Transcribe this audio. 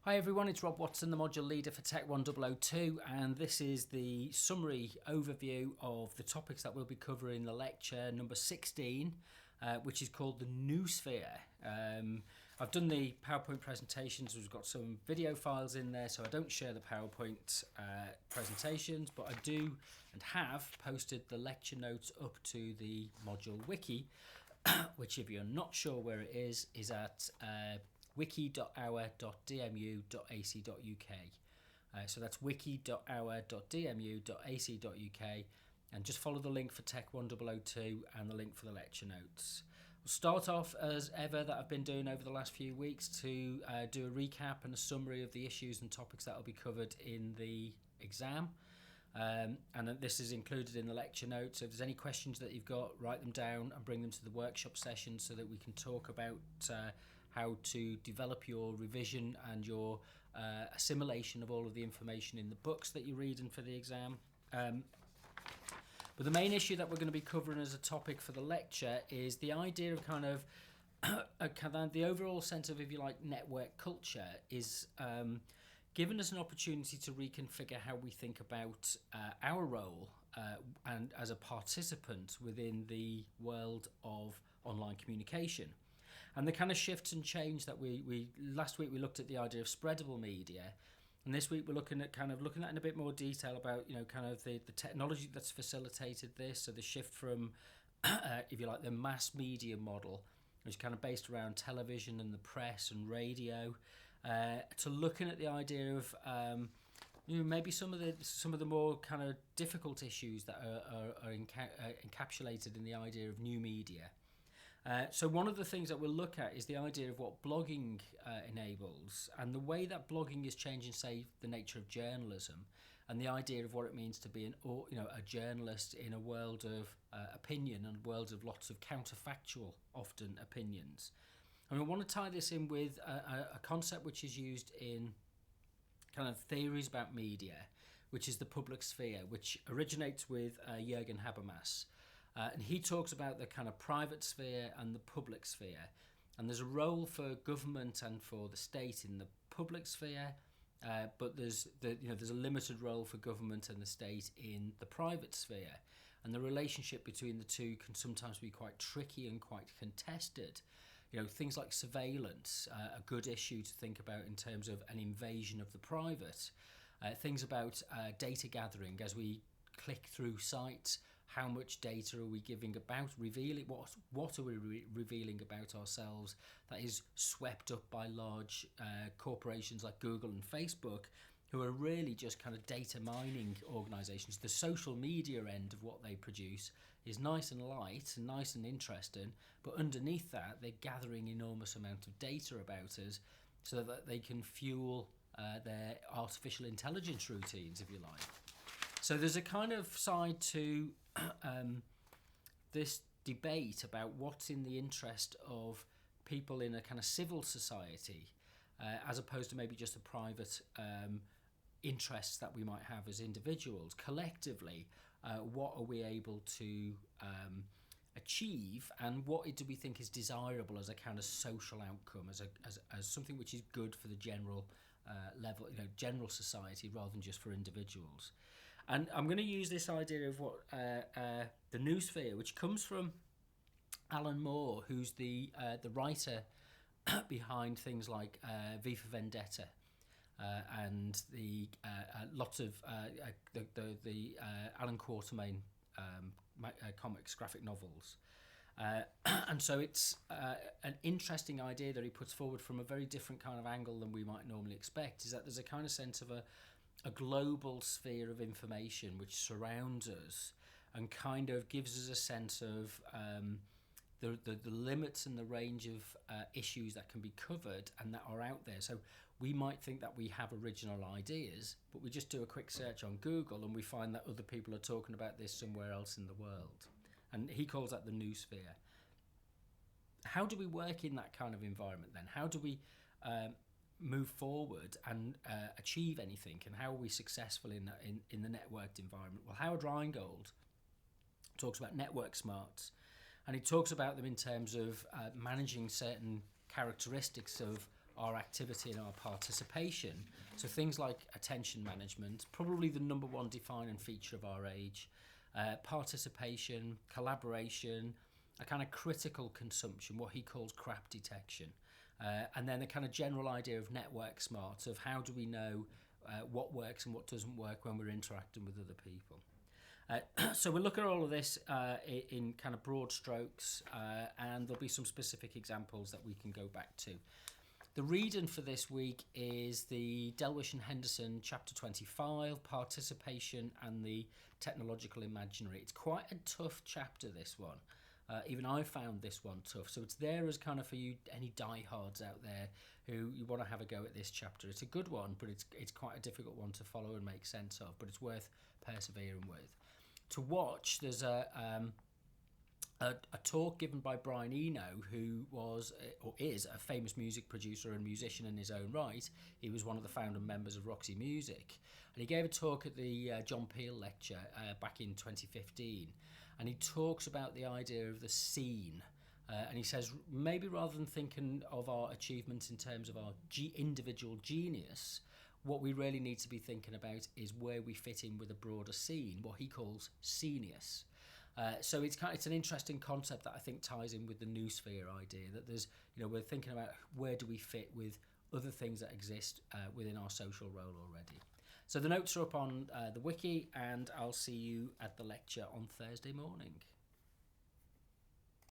Hi everyone, it's Rob Watson, the module leader for TECH1002, and this is the summary overview of the topics that we'll be covering in the lecture number 16, which is called the Noosphere. I've done the PowerPoint presentations, we've got some video files in there, so I don't share the PowerPoint presentations, but I do and have posted the lecture notes up to the module wiki, which if you're not sure where it is at wiki.our.dmu.ac.uk. So that's wiki.our.dmu.ac.uk, and just follow the link for TECH1002 and the link for the lecture notes. We'll start off as ever that I've been doing over the last few weeks to do a recap and a summary of the issues and topics that will be covered in the exam. And this is included in the lecture notes. So if there's any questions that you've got, write them down and bring them to the workshop session so that we can talk about how to develop your revision and your assimilation of all of the information in the books that you're reading for the exam. But the main issue that we're going to be covering as a topic for the lecture is the idea of kind of the overall sense of, if you like, network culture is given us an opportunity to reconfigure how we think about our role and as a participant within the world of online communication. And the kind of shifts and change that we last week we looked at the idea of spreadable media, and this week we're looking at in a bit more detail about kind of the technology that's facilitated this. So the shift from if you like the mass media model, which is kind of based around television and the press and radio, to looking at the idea of maybe some of the more kind of difficult issues that are encapsulated in the idea of new media. So one of the things that we'll look at is the idea of what blogging enables, and the way that blogging is changing, say, the nature of journalism, and the idea of what it means to be a journalist in a world of opinion and world of lots of counterfactual, often, opinions. And we want to tie this in with a concept which is used in kind of theories about media, which is the public sphere, which originates with Jürgen Habermas. And he talks about the kind of private sphere and the public sphere. And there's a role for government and for the state in the public sphere, but there's a limited role for government and the state in the private sphere. And the relationship between the two can sometimes be quite tricky and quite contested. Things like surveillance, a good issue to think about in terms of an invasion of the private. Things about data gathering as we click through sites. How much data are we giving about, revealing what are we revealing about ourselves that is swept up by large corporations like Google and Facebook, who are really just kind of data mining organizations. The social media end of what they produce is nice and light and nice and interesting, but underneath that they're gathering enormous amount of data about us so that they can fuel their artificial intelligence routines, if you like. So there's a kind of side to this debate about what's in the interest of people in a kind of civil society, as opposed to maybe just the private interests that we might have as individuals. Collectively, what are we able to achieve, and what do we think is desirable as a kind of social outcome, as something which is good for the general level, general society, rather than just for individuals. And I'm going to use this idea of what the Noosphere, which comes from Alan Moore, who's the writer behind things like V for Vendetta and the lots of the Alan Quatermain comics, graphic novels. And so it's an interesting idea that he puts forward from a very different kind of angle than we might normally expect, is that there's a kind of sense of a global sphere of information which surrounds us and kind of gives us a sense of the limits and the range of issues that can be covered and that are out there. So we might think that we have original ideas, but we just do a quick search on Google and we find that other people are talking about this somewhere else in the world. And he calls that the Noosphere. How do we work in that kind of environment then? How do we move forward and achieve anything, and how are we successful in the networked environment? Well, Howard Rheingold talks about network smarts, and he talks about them in terms of managing certain characteristics of our activity and our participation. So things like attention management, probably the number one defining feature of our age, participation, collaboration, a kind of critical consumption, what he calls crap detection, and then a kind of general idea of network smarts, of how do we know what works and what doesn't work when we're interacting with other people. So we'll look at all of this in kind of broad strokes, and there'll be some specific examples that we can go back to. The reading for this week is the Delwish and Henderson chapter 25, Participation and the Technological Imaginary. It's quite a tough chapter, this one. Even I found this one tough. So it's there as kind of for you, any diehards out there who you want to have a go at this chapter. It's a good one, but it's quite a difficult one to follow and make sense of, but it's worth persevering with. To watch, there's a talk given by Brian Eno, who was or is a famous music producer and musician in his own right. He was one of the founding members of Roxy Music, and he gave a talk at the John Peel lecture back in 2015, and he talks about the idea of the scene, and he says maybe rather than thinking of our achievements in terms of our individual genius, what we really need to be thinking about is where we fit in with a broader scene, what he calls scenius. So it's an interesting concept that I think ties in with the Noosphere idea, that there's, we're thinking about where do we fit with other things that exist within our social role already. So the notes are up on the wiki, and I'll see you at the lecture on Thursday morning.